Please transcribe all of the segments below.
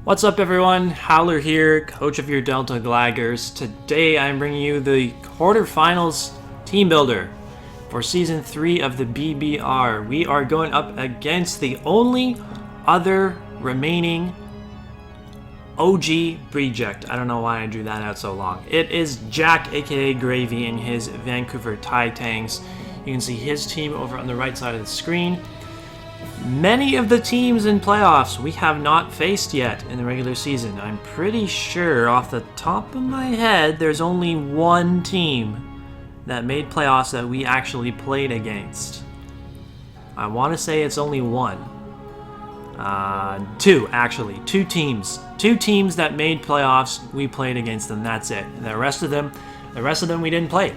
What's up everyone, Howler here, coach of your Delta Gligars. Today I'm bringing you the quarterfinals team builder for season 3 of the BBR. We are going up against the only other remaining OG Breedject. I don't know why I drew that out so long. It is Jack, aka Greyveee, and his Vancouver Titangs. You can see his team over on the right side of the screen. Many of the teams in playoffs we have not faced yet in the regular season. I'm pretty sure off the top of my head there's only one team that made playoffs that we actually played against. I want to say it's only one. Two teams. Two teams that made playoffs, we played against them, that's it. And the rest of them we didn't play.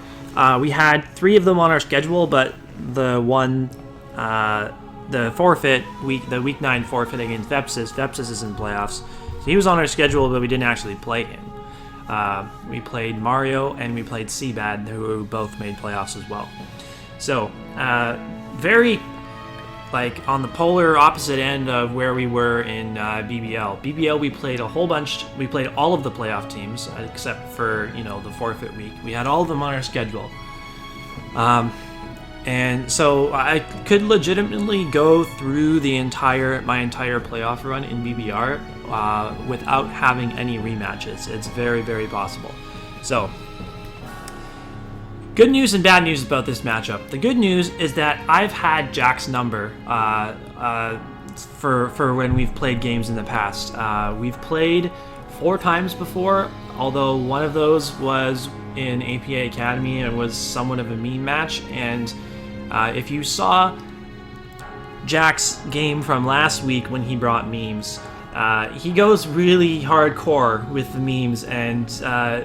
We had 3 of them on our schedule, but the one the week 9 forfeit against Vepsis is in playoffs. So he was on our schedule, but we didn't actually play him. We played Mario and we played Seabad, who both made playoffs as well. So, very like on the polar opposite end of where we were in BBL. BBL we played a whole bunch. We played all of the playoff teams except for the forfeit week. We had all of them on our schedule. And so I could legitimately go through my entire playoff run in BBR without having any rematches. It's very, very possible. So, good news and bad news about this matchup. The good news is that I've had Jack's number for when we've played games in the past. We've played 4 times before, although one of those was in APA Academy and was somewhat of a meme match. And if you saw Jack's game from last week when he brought memes, he goes really hardcore with the memes and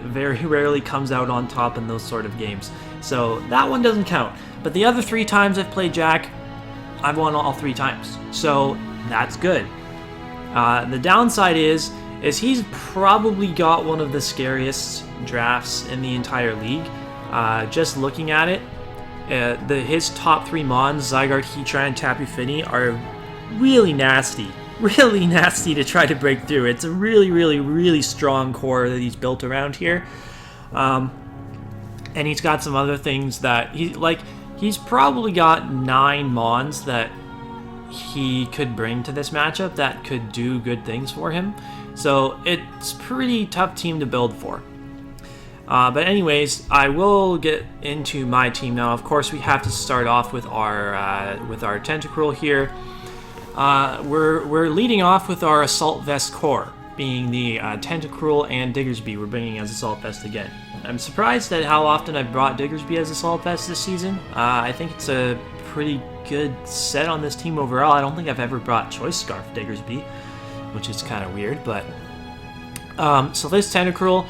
very rarely comes out on top in those sort of games. So that one doesn't count. But the other 3 times I've played Jack, I've won all 3 times. So that's good. The downside is he's probably got one of the scariest drafts in the entire league. Just looking at it, his top 3 mons, Zygarde, Heatran, and Tapu Fini, are really nasty to try to break through. It's a really strong core that he's built around here, and he's got some other things that he's probably got 9 mons that he could bring to this matchup that could do good things for him. So it's a pretty tough team to build for. But anyways, I will get into my team now. Of course, we have to start off with our Tentacruel here. We're leading off with our Assault Vest core, being the Tentacruel and Diggersby. We're bringing as Assault Vest again. I'm surprised at how often I've brought Diggersby as Assault Vest this season. I think it's a pretty good set on this team overall. I don't think I've ever brought Choice Scarf Diggersby, which is kind of weird. But so this Tentacruel.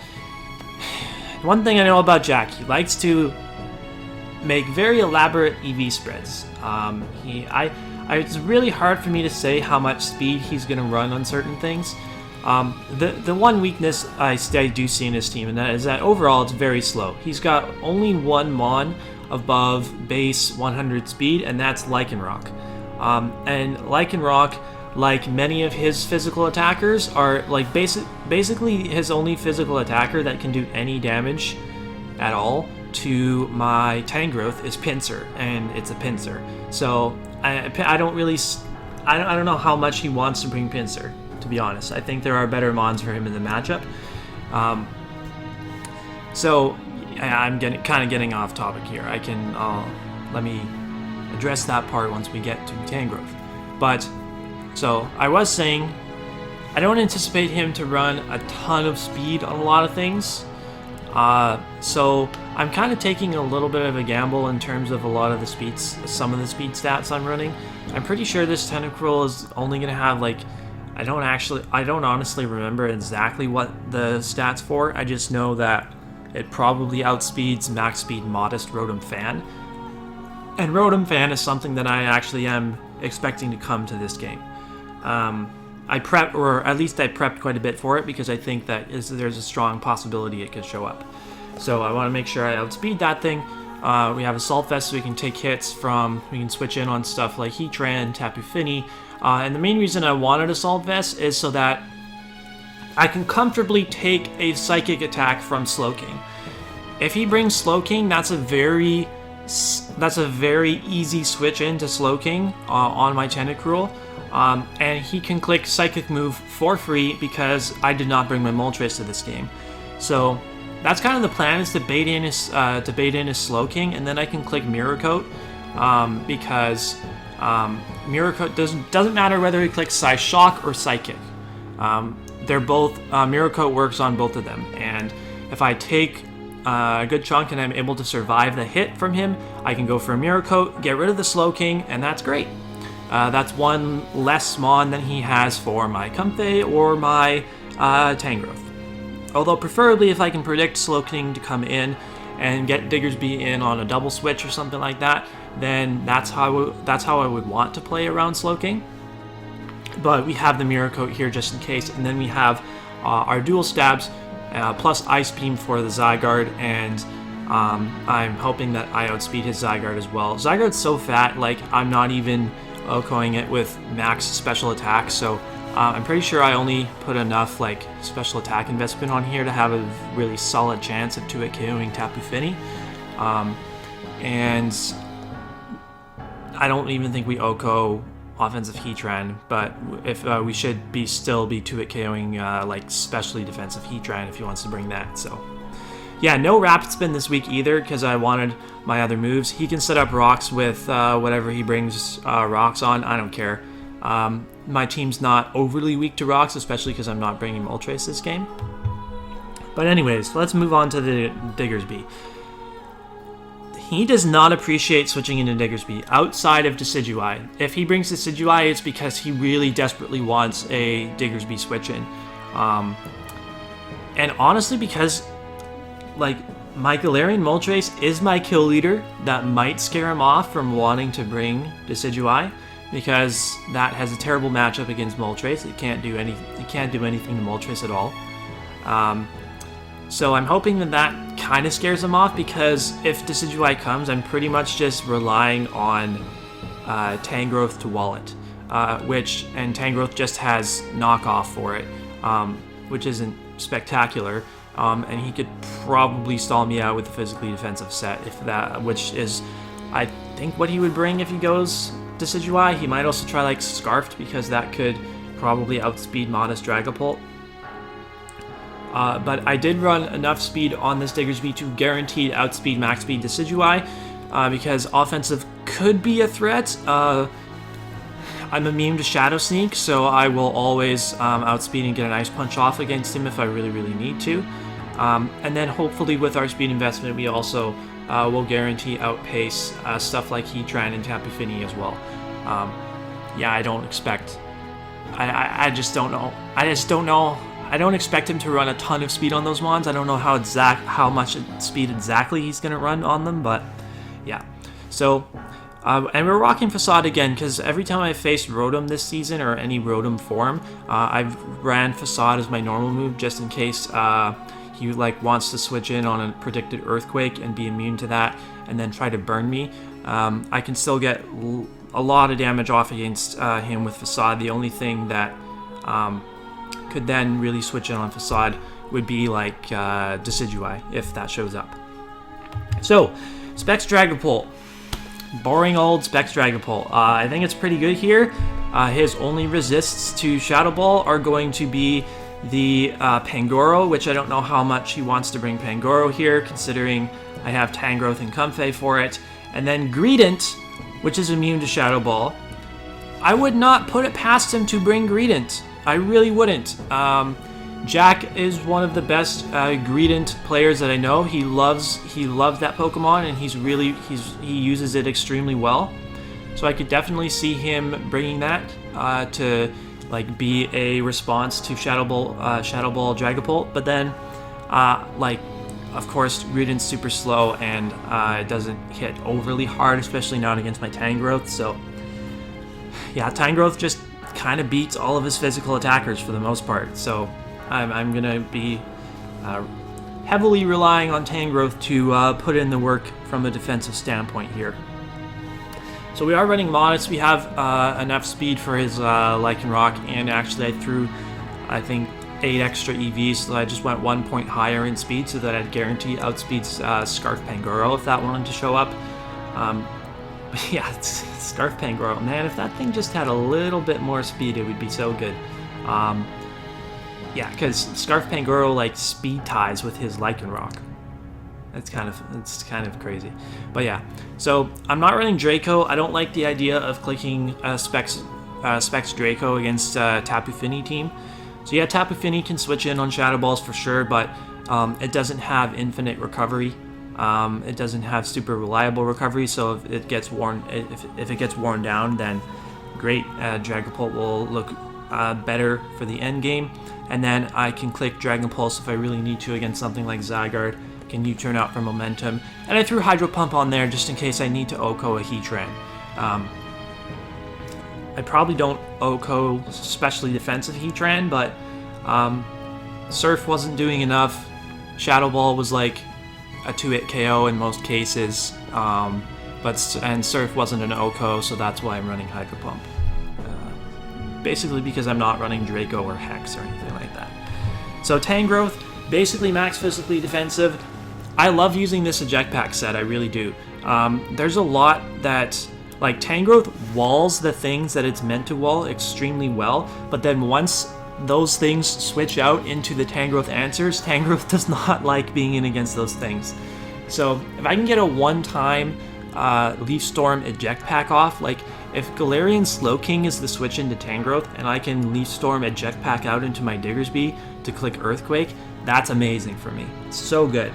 One thing I know about Jack, he likes to make very elaborate EV spreads. It's really hard for me to say how much speed he's going to run on certain things. The one weakness I do see in his team, and that is that overall it's very slow. He's got only 1 mon above base 100 speed, and that's Lycanroc. And Lycanroc, like many of his physical attackers, are like basically his only physical attacker that can do any damage at all to my Tangrowth is Pinsir, and it's a Pinsir. So I don't know how much he wants to bring Pinsir, to be honest. I think there are better mons for him in the matchup. So I'm kind of getting off topic here. Let me address that part once we get to Tangrowth. But so I was saying, I don't anticipate him to run a ton of speed on a lot of things. So I'm kind of taking a little bit of a gamble in terms of some of the speed stats I'm running. I'm pretty sure this Tentacruel is only going to have I don't honestly remember exactly what the stats for. I just know that it probably outspeeds max speed modest Rotom Fan. And Rotom Fan is something that I actually am expecting to come to this game. I prepped quite a bit for it because I think that there's a strong possibility it could show up. So I want to make sure I outspeed that thing. We have Assault Vest so we can take hits from, we can switch in on stuff like Heatran, Tapu Fini. And the main reason I wanted Assault Vest is so that I can comfortably take a Psychic attack from Slowking. If he brings Slowking, that's a very easy switch into Slowking on my Tentacruel. And he can click Psychic move for free because I did not bring my Moltres to this game. So that's kind of the plan, is to bait in his Slowking, and then I can click Mirror Coat because Mirror Coat doesn't matter whether he clicks Psyshock or Psychic. They're both Mirror Coat works on both of them, and if I take a good chunk and I'm able to survive the hit from him, I can go for a Mirror Coat, get rid of the Slowking, and that's great. That's one less Mon than he has for my Comfey or my Tangrowth. Although preferably if I can predict Slowking to come in and get Diggersby in on a double switch or something like that, then that's how I would want to play around Slowking. But we have the Mirror Coat here just in case, and then we have our dual stabs plus Ice Beam for the Zygarde, and I'm hoping that I outspeed his Zygarde as well. Zygarde's so fat, like I'm not even OHKOing it with max special attack, so I'm pretty sure I only put enough like special attack investment on here to have a really solid chance of 2-hit KOing Tapu Fini. And I don't even think we OHKO offensive Heatran, but if we should still be 2-hit KOing like specially defensive Heatran if he wants to bring that. So yeah, no Rapid Spin this week either because I wanted my other moves. He can set up rocks with whatever he brings rocks on. I don't care. My team's not overly weak to rocks, especially because I'm not bringing Moltres this game. But anyways, let's move on to the Diggersby. He does not appreciate switching into Diggersby outside of Decidueye. If he brings Decidueye, it's because he really desperately wants a Diggersby switch in. And honestly, because like my Galarian Moltres is my kill leader, that might scare him off from wanting to bring Decidueye, because that has a terrible matchup against Moltres. It can't do anything to Moltres at all. So I'm hoping that kind of scares him off, because if Decidueye comes, I'm pretty much just relying on Tangrowth to wall it, and Tangrowth just has knockoff for it, which isn't spectacular. And he could probably stall me out with a physically defensive set, which is, I think, what he would bring if he goes Decidueye. He might also try like Scarfed, because that could probably outspeed Modest Dragapult. But I did run enough speed on this Diggersby to guaranteed outspeed max speed Decidueye, because offensive could be a threat. I'm immune to Shadow Sneak, so I will always outspeed and get an Ice Punch off against him if I really, really need to. And then hopefully with our speed investment, we also will guarantee outpace stuff like Heatran and Tapu Fini as well. Yeah, I don't expect... I just don't know. I don't expect him to run a ton of speed on those Mons. I don't know how much speed exactly he's going to run on them, but yeah. So, and we're rocking Facade again, because every time I faced Rotom this season, or any Rotom form, I've ran Facade as my normal move, just in case he like wants to switch in on a predicted Earthquake and be immune to that, and then try to burn me. I can still get a lot of damage off against him with Facade. The only thing that could then really switch in on Facade would be like Decidueye, if that shows up. So, Specs Dragapult. Boring old Specs Dragapult. I think it's pretty good here. His only resists to Shadow Ball are going to be the Pangoro, which I don't know how much he wants to bring Pangoro here, considering I have Tangrowth and Comfey for it. And then Greedent, which is immune to Shadow Ball. I would not put it past him to bring Greedent. I really wouldn't. Jack is one of the best Greedent players that I know. He loves that Pokemon, and he uses it extremely well. So I could definitely see him bringing that to like be a response to Shadow Ball Dragapult. But then, like, of course, Greedent's super slow, and it doesn't hit overly hard, especially not against my Tangrowth. So yeah, Tangrowth just kind of beats all of his physical attackers for the most part. So I'm gonna be heavily relying on Tangrowth to put in the work from a defensive standpoint here. So we are running Modest. We have enough speed for his Lycanroc, and actually I threw, I think, 8 extra EVs, so I just went 1 point higher in speed so that I'd guarantee outspeeds Scarf Pangoro if that wanted to show up. But yeah, it's Scarf Pangoro, man, if that thing just had a little bit more speed, it would be so good. Yeah, because Scarf Pangoro like speed ties with his Lycanroc. It's kind of crazy. But yeah, so I'm not running Draco. I don't like the idea of clicking Specs Draco against Tapu Fini team. So yeah, Tapu Fini can switch in on Shadow Balls for sure, but it doesn't have infinite recovery. It doesn't have super reliable recovery, so if it gets worn down, then great, Dragapult will look better for the end game. And then I can click Dragon Pulse if I really need to against something like Zygarde. Can U-turn out for momentum. And I threw Hydro Pump on there just in case I need to OHKO a Heatran. I probably don't OHKO especially defensive Heatran, but Surf wasn't doing enough. Shadow Ball was like a 2-hit KO in most cases, and Surf wasn't an OHKO, so that's why I'm running Hydro Pump. Basically because I'm not running Draco or Hex or anything like that. So Tangrowth, basically max physically defensive. I love using this eject pack set, I really do. There's a lot that, like, Tangrowth walls the things that it's meant to wall extremely well, but then once those things switch out into the Tangrowth answers, Tangrowth does not like being in against those things. So if I can get a one-time Leaf Storm eject pack off, like if Galarian Slowking is the switch into Tangrowth and I can Leaf Storm eject pack out into my Diggersby to click Earthquake, that's amazing for me. It's so good.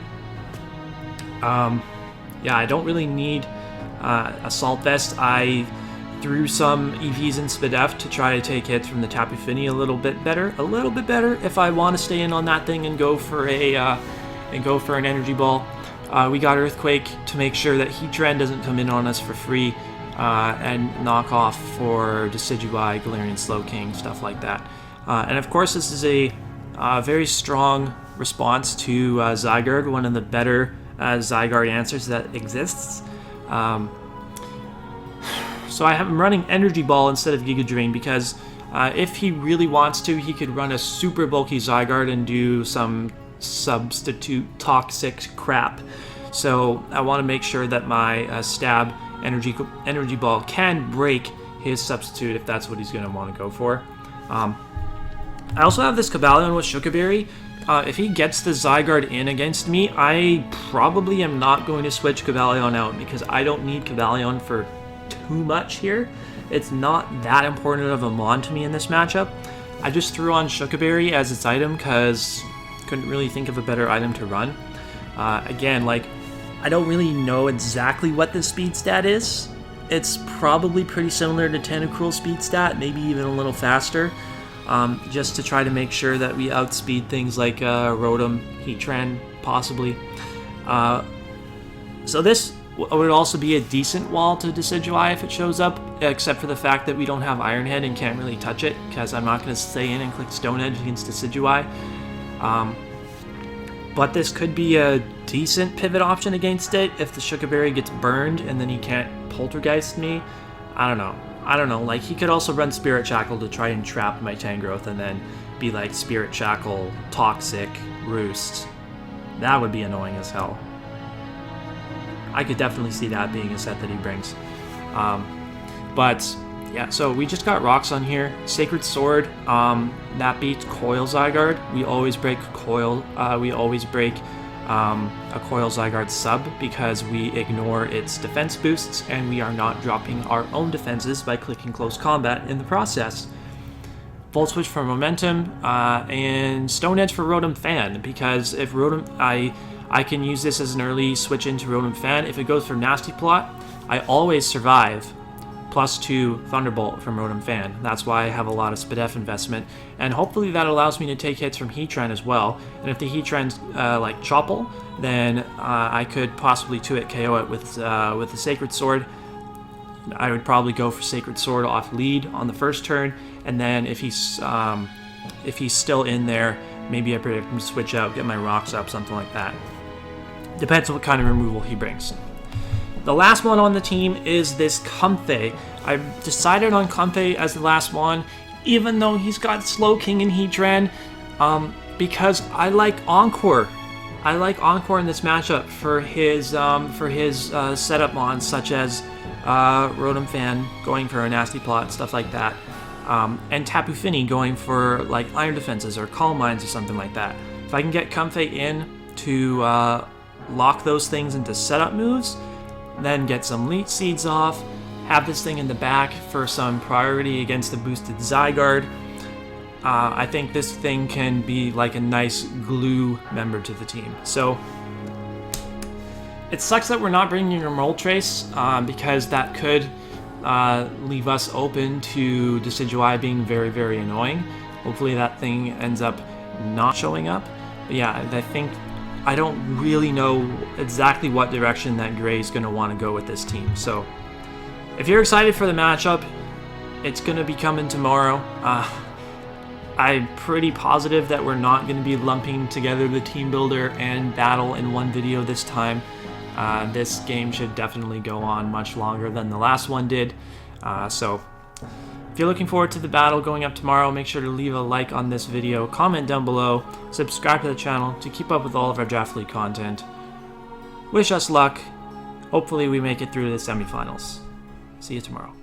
Yeah, I don't really need Assault Vest. I threw some EVs in Spadef to try to take hits from the Tapu Fini a little bit better if I want to stay in on that thing and go for an Energy Ball. We got Earthquake to make sure that Heatran doesn't come in on us for free, and knock off for Decidueye, Galarian Slowking, stuff like that. And of course, this is a very strong response to Zygarde, one of the better Zygarde answers that exists. So I'm running Energy Ball instead of Giga Drain because if he really wants to, he could run a super bulky Zygarde and do some substitute toxic crap. So I want to make sure that my Stab Energy Ball can break his substitute if that's what he's going to want to go for. I also have this Cobalion with Shuka Berry. If he gets the Zygarde in against me, I probably am not going to switch Cobalion out because I don't need Cobalion for too much here. It's not that important of a mon to me in this matchup. I just threw on Shuka Berry as its item because couldn't really think of a better item to run. Again, like, I don't really know exactly what the speed stat is. It's probably pretty similar to Tentacruel's speed stat, maybe even a little faster, just to try to make sure that we outspeed things like Rotom, Heatran, possibly. So this would also be a decent wall to Decidueye if it shows up, except for the fact that we don't have Iron Head and can't really touch it, because I'm not going to stay in and click Stone Edge against Decidueye. But this could be a decent pivot option against it if the Shuka Berry gets burned and then he can't Poltergeist me. I don't know. Like, he could also run Spirit Shackle to try and trap my Tangrowth and then be like Spirit Shackle, Toxic, Roost. That would be annoying as hell. I could definitely see that being a set that he brings. But yeah, so we just got rocks on here. Sacred Sword, that beats Coil Zygarde. We always break Coil. We always break a Coil Zygarde sub because we ignore its defense boosts and we are not dropping our own defenses by clicking Close Combat in the process. Volt Switch for momentum, and Stone Edge for Rotom Fan, because if Rotom, I can use this as an early switch into Rotom Fan. If it goes for Nasty Plot, I always survive +2 Thunderbolt from Rotom Fan. That's why I have a lot of Spadef investment, and hopefully that allows me to take hits from Heatran as well. And if the Heatran's like Chople, then I could possibly 2-hit KO it with the Sacred Sword. I would probably go for Sacred Sword off lead on the first turn, and then if he's still in there, maybe I predict him to switch out, get my rocks up, something like that. Depends on what kind of removal he brings. The last one on the team is this Comfey. I've decided on Comfey as the last one, even though he's got Slowking and Heatran. because I like Encore. I like Encore in this matchup for his setup mons, such as Rotom Fan going for a nasty plot, stuff like that, and Tapu Fini going for like Iron Defenses or Calm Minds or something like that. If I can get Comfey in to lock those things into setup moves, then get some Leech Seeds off, have this thing in the back for some priority against the boosted Zygarde, I think this thing can be like a nice glue member to the team. So it sucks that we're not bringing a Moltres, because that could leave us open to Decidueye being very, very annoying. Hopefully that thing ends up not showing up. But yeah, I don't really know exactly what direction that Gray's going to want to go with this team. So if you're excited for the matchup, it's going to be coming tomorrow. I'm pretty positive that we're not going to be lumping together the team builder and battle in one video this time. This game should definitely go on much longer than the last one did. So if you're looking forward to the battle going up tomorrow, make sure to leave a like on this video, comment down below, subscribe to the channel to keep up with all of our Draft League content. Wish us luck. Hopefully we make it through the semifinals. See you tomorrow.